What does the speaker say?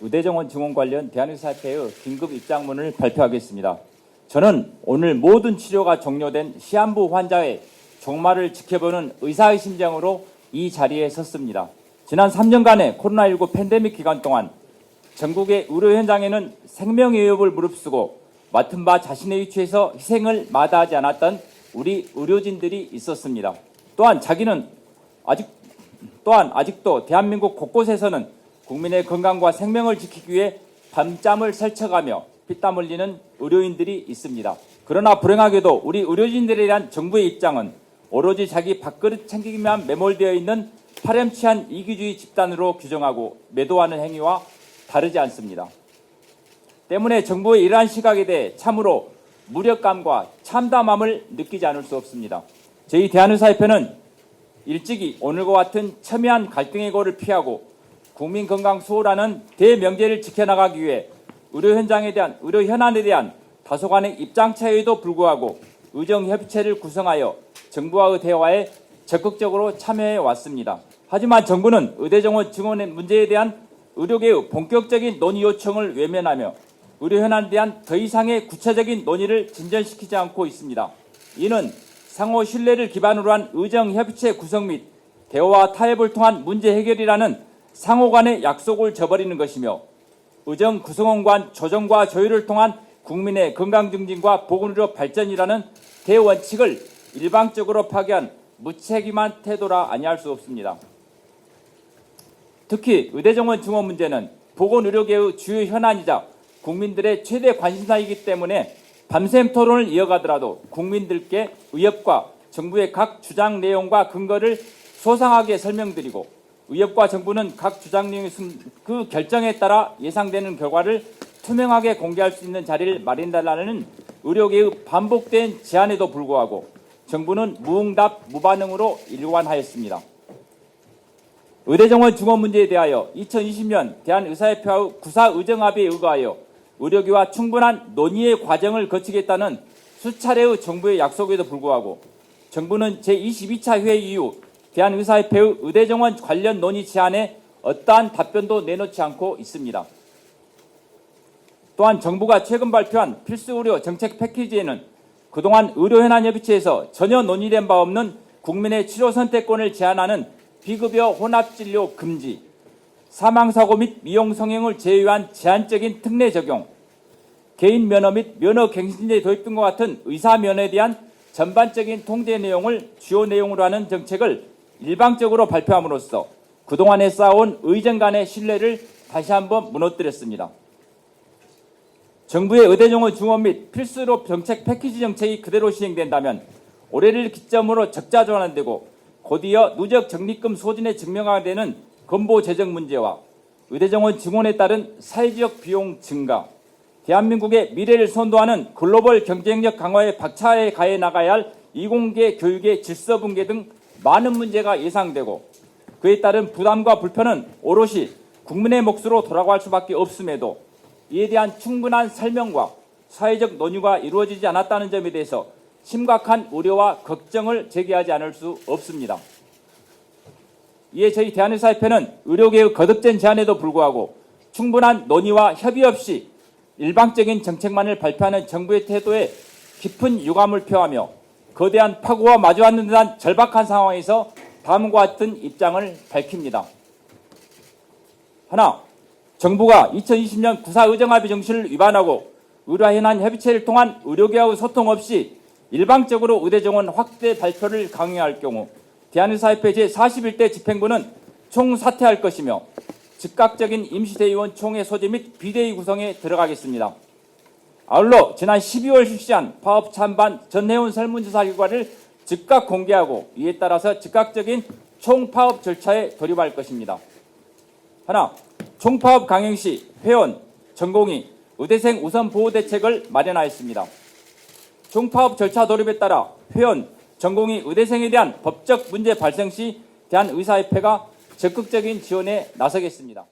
의대정원 증원 관련 대한의사협회의 긴급 입장문을 발표하겠습니다. 저는 오늘 모든 치료가 종료된 시한부 환자의 종말을 지켜보는 의사의 심정으로 이 자리에 섰습니다. 지난 3년간의 코로나19 팬데믹 기간 동안 전국의 의료 현장에는 생명의 위협을 무릅쓰고 맡은 바 자신의 위치에서 희생을 마다하지 않았던 우리 의료진들이 있었습니다. 또한 아직도 대한민국 곳곳에서는 국민의 건강과 생명을 지키기 위해 밤잠을 설쳐가며 피땀 흘리는 의료인들이 있습니다. 그러나 불행하게도 우리 의료진들에 대한 정부의 입장은 오로지 자기 밥그릇 챙기기만 매몰되어 있는 파렴치한 이기주의 집단으로 규정하고 매도하는 행위와 다르지 않습니다. 때문에 정부의 이러한 시각에 대해 참으로 무력감과 참담함을 느끼지 않을 수 없습니다. 저희 대한의사협회는 일찍이 오늘과 같은 첨예한 갈등의 고를 피하고 국민 건강 수호라는 대명제를 지켜나가기 위해 의료 현안에 대한 다소간의 입장 차이에도 불구하고 의정협의체를 구성하여 정부와의 대화에 적극적으로 참여해 왔습니다. 하지만 정부는 의대정원 증원의 문제에 대한 의료계의 본격적인 논의 요청을 외면하며 의료 현안에 대한 더 이상의 구체적인 논의를 진전시키지 않고 있습니다. 이는 상호 신뢰를 기반으로 한 의정협의체 구성 및 대화와 타협을 통한 문제 해결이라는 상호 간의 약속을 저버리는 것이며 의정 구성원 간 조정과 조율을 통한 국민의 건강 증진과 보건의료 발전이라는 대원칙을 일방적으로 파괴한 무책임한 태도라 아니할 수 없습니다. 특히 의대정원 증원 문제는 보건의료계의 주요 현안이자 국민들의 최대 관심사이기 때문에 밤샘 토론을 이어가더라도 국민들께 의협과 정부의 각 주장 내용과 근거를 소상하게 설명드리고 의협과 정부는 각 주장 내용의 그 결정에 따라 예상되는 결과를 투명하게 공개할 수 있는 자리를 마련해달라는 의료계의 반복된 제안에도 불구하고 정부는 무응답 무반응으로 일관하였습니다. 의대정원 증원 문제에 대하여 2020년 대한의사협회와 구사의정합의에 의거하여 의료계와 충분한 논의의 과정을 거치겠다는 수차례의 정부의 약속에도 불구하고 정부는 제22차 회의 이후 대한의사협회의 의대정원 관련 논의 제안에 어떠한 답변도 내놓지 않고 있습니다. 또한 정부가 최근 발표한 필수의료 정책 패키지에는 그동안 의료현안협의체에서 전혀 논의된 바 없는 국민의 치료 선택권을 제한하는 비급여 혼합진료 금지, 사망사고 및 미용 성형을 제외한 제한적인 특례 적용, 개인 면허 및 면허갱신제 도입 등과 같은 의사 면허에 대한 전반적인 통제 내용을 주요 내용으로 하는 정책을 일방적으로 발표함으로써 그동안에 쌓아온 의정 간의 신뢰를 다시 한번 무너뜨렸습니다. 정부의 의대정원 증원 및 필수의료 정책 패키지 정책이 그대로 시행된다면 올해를 기점으로 적자 전환되고 곧이어 누적 적립금 소진의 증명화가 되는 건보 재정 문제와 의대정원 증원에 따른 사회적 비용 증가, 대한민국의 미래를 선도하는 글로벌 경쟁력 강화에 박차에 가해 나가야 할 이공계 교육의 질서 붕괴 등 많은 문제가 예상되고 그에 따른 부담과 불편은 오롯이 국민의 몫으로 돌아갈 수밖에 없음에도 이에 대한 충분한 설명과 사회적 논의가 이루어지지 않았다는 점에 대해서 심각한 우려와 걱정을 제기하지 않을 수 없습니다. 이에 저희 대한의사협회는 의료계의 거듭된 제안에도 불구하고 충분한 논의와 협의 없이 일방적인 정책만을 발표하는 정부의 태도에 깊은 유감을 표하며 거대한 파고와 마주하는 듯한 절박한 상황에서 다음과 같은 입장을 밝힙니다. 하나, 정부가 2020년 구사의정합의 정신을 위반하고 의료현안 협의체를 통한 의료계와의 소통 없이 일방적으로 의대정원 확대 발표를 강행할 경우 대한의사협회 제41대 집행부는 총사퇴할 것이며 즉각적인 임시대의원 총회 소집 및 비대위 구성에 들어가겠습니다. 아울러 지난 12월 실시한 파업 찬반 전회원 설문조사 결과를 즉각 공개하고 이에 따라서 즉각적인 총파업 절차에 돌입할 것입니다. 하나, 총파업 강행 시 회원, 전공의, 의대생 우선 보호 대책을 마련하였습니다. 총파업 절차 돌입에 따라 회원, 전공의, 의대생에 대한 법적 문제 발생 시 대한의사협회가 적극적인 지원에 나서겠습니다.